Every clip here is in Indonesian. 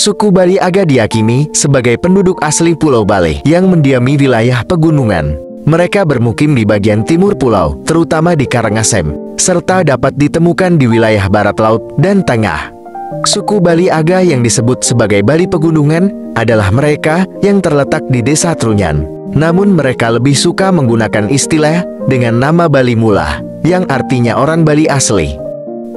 Suku Bali Aga diyakini sebagai penduduk asli Pulau Bali yang mendiami wilayah pegunungan. Mereka bermukim di bagian timur pulau, terutama di Karangasem, serta dapat ditemukan di wilayah barat laut dan tengah. Suku Bali Aga yang disebut sebagai Bali Pegunungan adalah mereka yang terletak di Desa Trunyan. Namun mereka lebih suka menggunakan istilah dengan nama Bali Mula, yang artinya orang Bali asli.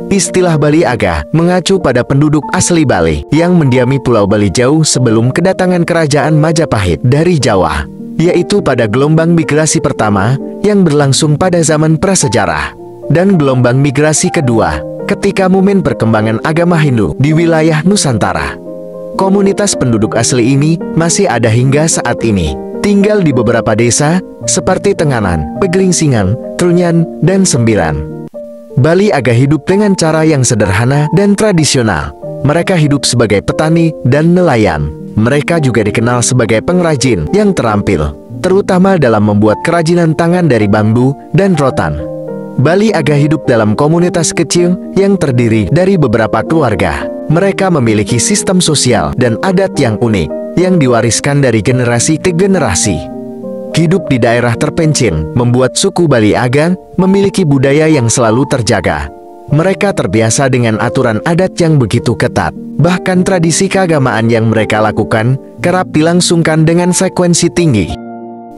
Istilah Bali Aga mengacu pada penduduk asli Bali yang mendiami Pulau Bali jauh sebelum kedatangan kerajaan Majapahit dari Jawa, yaitu pada gelombang migrasi pertama yang berlangsung pada zaman prasejarah, dan gelombang migrasi kedua ketika momen perkembangan agama Hindu di wilayah Nusantara. Komunitas penduduk asli ini masih ada hingga saat ini, tinggal di beberapa desa seperti Tenganan, Pegelingsingan, Trunyan, dan Sembilan. Bali Aga hidup dengan cara yang sederhana dan tradisional. Mereka hidup sebagai petani dan nelayan. Mereka juga dikenal sebagai pengrajin yang terampil, terutama dalam membuat kerajinan tangan dari bambu dan rotan. Bali Aga hidup dalam komunitas kecil yang terdiri dari beberapa keluarga. Mereka memiliki sistem sosial dan adat yang unik, yang diwariskan dari generasi ke generasi. Hidup di daerah terpencil membuat suku Bali Aga memiliki budaya yang selalu terjaga. Mereka terbiasa dengan aturan adat yang begitu ketat. Bahkan tradisi keagamaan yang mereka lakukan kerap dilangsungkan dengan frekuensi tinggi.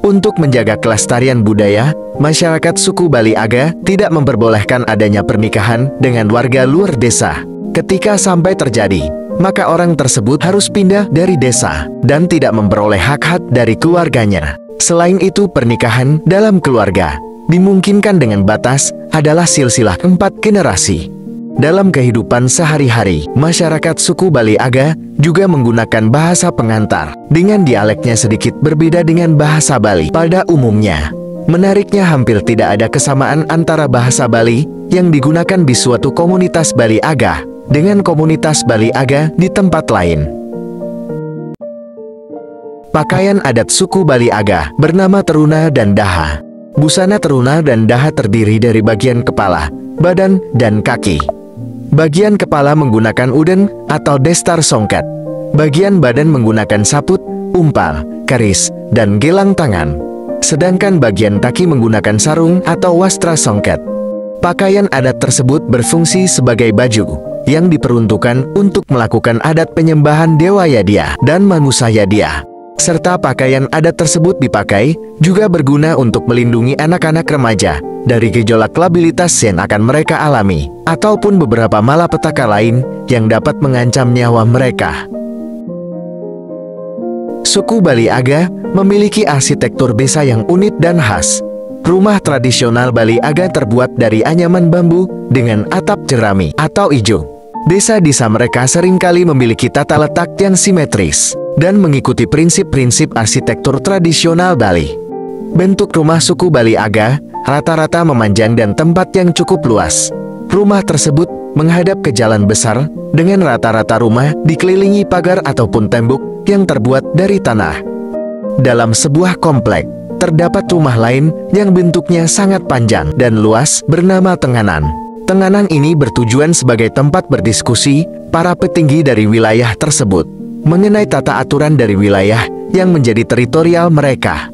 Untuk menjaga kelestarian budaya, masyarakat suku Bali Aga tidak memperbolehkan adanya pernikahan dengan warga luar desa. Ketika sampai terjadi, maka orang tersebut harus pindah dari desa dan tidak memperoleh hak-hak dari keluarganya. Selain itu, pernikahan dalam keluarga dimungkinkan dengan batas adalah silsilah 4 generasi. Dalam kehidupan sehari-hari, masyarakat suku Bali Aga juga menggunakan bahasa pengantar dengan dialeknya sedikit berbeda dengan bahasa Bali pada umumnya. Menariknya, hampir tidak ada kesamaan antara bahasa Bali yang digunakan di suatu komunitas Bali Aga dengan komunitas Bali Aga di tempat lain. Pakaian adat suku Bali Aga bernama teruna dan daha. Busana teruna dan daha terdiri dari bagian kepala, badan, dan kaki. Bagian kepala menggunakan uden atau destar songket. Bagian badan menggunakan saput, umpal, keris, dan gelang tangan. Sedangkan bagian kaki menggunakan sarung atau wastra songket. Pakaian adat tersebut berfungsi sebagai baju yang diperuntukkan untuk melakukan adat penyembahan Dewa Yadya dan Manusa Yadya. Serta pakaian adat tersebut dipakai juga berguna untuk melindungi anak-anak remaja dari gejolak labilitas yang akan mereka alami, ataupun beberapa malapetaka lain yang dapat mengancam nyawa mereka. Suku Bali Aga memiliki arsitektur desa yang unik dan khas. Rumah tradisional Bali Aga terbuat dari anyaman bambu dengan atap jerami atau ijo. Desa-desa mereka seringkali memiliki tata letak yang simetris dan mengikuti prinsip-prinsip arsitektur tradisional Bali. Bentuk rumah suku Bali Aga rata-rata memanjang dan tempat yang cukup luas. Rumah tersebut menghadap ke jalan besar dengan rata-rata rumah dikelilingi pagar ataupun tembok yang terbuat dari tanah. Dalam sebuah komplek, terdapat rumah lain yang bentuknya sangat panjang dan luas bernama Tenganan. Tenganan ini bertujuan sebagai tempat berdiskusi para petinggi dari wilayah tersebut mengenai tata aturan dari wilayah yang menjadi teritorial mereka.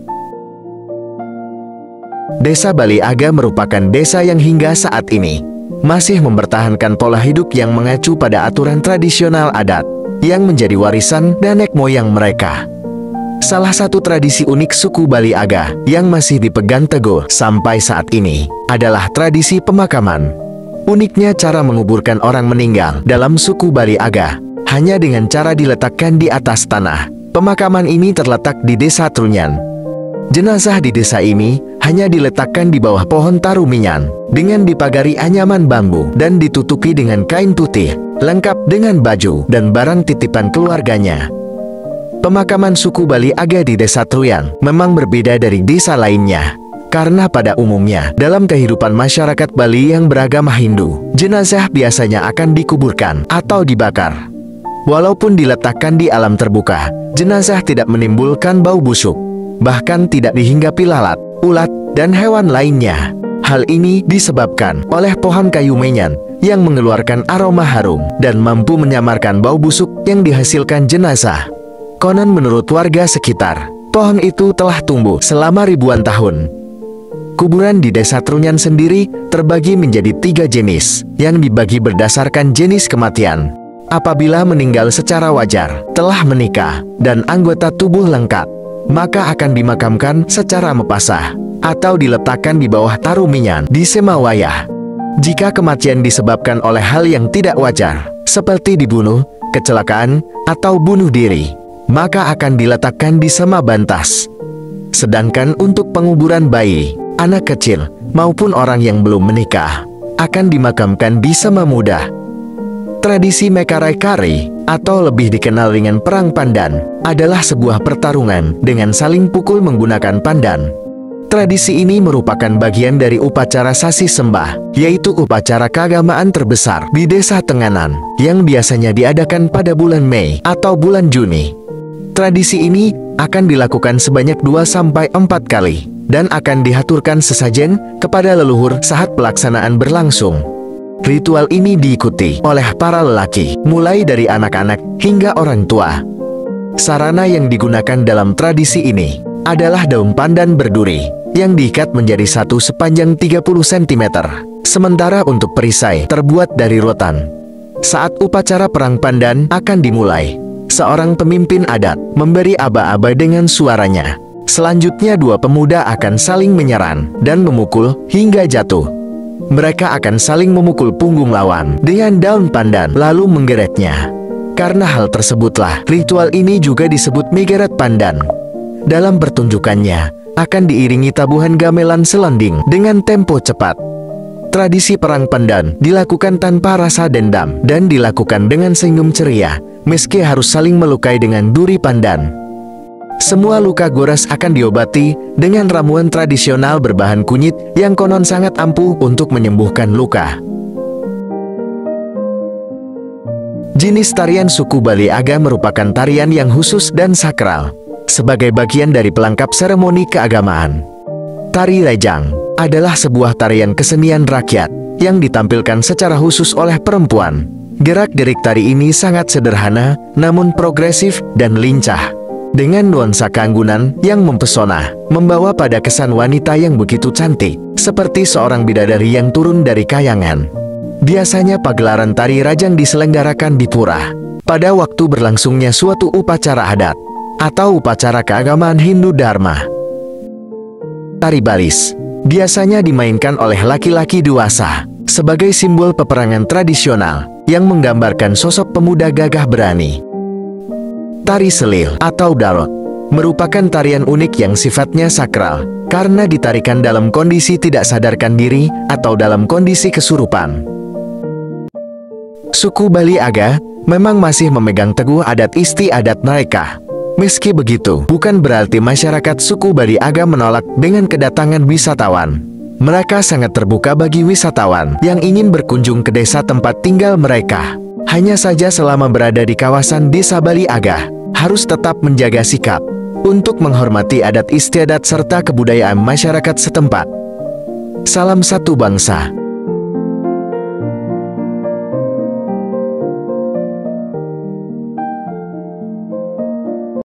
Desa Bali Aga merupakan desa yang hingga saat ini masih mempertahankan pola hidup yang mengacu pada aturan tradisional adat yang menjadi warisan nenek moyang mereka. Salah satu tradisi unik suku Bali Aga yang masih dipegang teguh sampai saat ini adalah tradisi pemakaman. Uniknya cara menguburkan orang meninggal dalam suku Bali Aga hanya dengan cara diletakkan di atas tanah. Pemakaman ini terletak di Desa Trunyan. Jenazah di desa ini hanya diletakkan di bawah pohon taruminyan dengan dipagari anyaman bambu dan ditutupi dengan kain putih, lengkap dengan baju dan barang titipan keluarganya. Pemakaman suku Bali Aga di Desa Trunyan memang berbeda dari desa lainnya. Karena pada umumnya, dalam kehidupan masyarakat Bali yang beragama Hindu, jenazah biasanya akan dikuburkan atau dibakar. Walaupun diletakkan di alam terbuka, jenazah tidak menimbulkan bau busuk, bahkan tidak dihinggapi lalat, ulat, dan hewan lainnya. Hal ini disebabkan oleh pohon kayu menyan yang mengeluarkan aroma harum dan mampu menyamarkan bau busuk yang dihasilkan jenazah. Konon menurut warga sekitar, pohon itu telah tumbuh selama ribuan tahun. Kuburan di desa Trunyan sendiri terbagi menjadi 3 jenis, yang dibagi berdasarkan jenis kematian. Apabila meninggal secara wajar, telah menikah, dan anggota tubuh lengkap, maka akan dimakamkan secara mepasah, atau diletakkan di bawah taruminyan di Semawayah. Jika kematian disebabkan oleh hal yang tidak wajar, seperti dibunuh, kecelakaan, atau bunuh diri, maka akan diletakkan di Semabantas. Sedangkan untuk penguburan bayi, anak kecil, maupun orang yang belum menikah, akan dimakamkan di Semamuda. Tradisi Mekarai Kari, atau lebih dikenal dengan Perang Pandan, adalah sebuah pertarungan dengan saling pukul menggunakan pandan. Tradisi ini merupakan bagian dari upacara Sasi Sembah, yaitu upacara keagamaan terbesar di Desa Tenganan, yang biasanya diadakan pada bulan Mei atau bulan Juni. Tradisi ini akan dilakukan sebanyak 2-4 kali, dan akan dihaturkan sesajen kepada leluhur saat pelaksanaan berlangsung. Ritual ini diikuti oleh para lelaki, mulai dari anak-anak hingga orang tua. Sarana yang digunakan dalam tradisi ini adalah daun pandan berduri, yang diikat menjadi satu sepanjang 30 cm. Sementara untuk perisai terbuat dari rotan. Saat upacara Perang Pandan akan dimulai, seorang pemimpin adat memberi aba-aba dengan suaranya. Selanjutnya 2 pemuda akan saling menyerang dan memukul hingga jatuh. Mereka akan saling memukul punggung lawan dengan daun pandan lalu menggeretnya. Karena hal tersebutlah ritual ini juga disebut Megeret Pandan. Dalam pertunjukannya akan diiringi tabuhan gamelan selonding dengan tempo cepat. Tradisi Perang Pandan dilakukan tanpa rasa dendam dan dilakukan dengan senyum ceria, meski harus saling melukai dengan duri pandan. Semua luka gores akan diobati dengan ramuan tradisional berbahan kunyit yang konon sangat ampuh untuk menyembuhkan luka. Jenis tarian suku Bali Aga merupakan tarian yang khusus dan sakral, sebagai bagian dari pelengkap seremoni keagamaan. Tari Rejang adalah sebuah tarian kesenian rakyat yang ditampilkan secara khusus oleh perempuan. Gerak-gerik tari ini sangat sederhana, namun progresif dan lincah, dengan nuansa keanggunan yang mempesona, membawa pada kesan wanita yang begitu cantik, seperti seorang bidadari yang turun dari kayangan. Biasanya pagelaran tari Rajang diselenggarakan di pura, pada waktu berlangsungnya suatu upacara adat, atau upacara keagamaan Hindu Dharma. Tari Baris biasanya dimainkan oleh laki-laki dewasa, sebagai simbol peperangan tradisional, yang menggambarkan sosok pemuda gagah berani. Tari Selil atau Darot merupakan tarian unik yang sifatnya sakral, karena ditarikan dalam kondisi tidak sadarkan diri atau dalam kondisi kesurupan. Suku Bali Aga memang masih memegang teguh adat istiadat mereka. Meski begitu, bukan berarti masyarakat suku Bali Aga menolak dengan kedatangan wisatawan. Mereka sangat terbuka bagi wisatawan yang ingin berkunjung ke desa tempat tinggal mereka. Hanya saja selama berada di kawasan desa Bali Aga, harus tetap menjaga sikap untuk menghormati adat istiadat serta kebudayaan masyarakat setempat. Salam satu bangsa.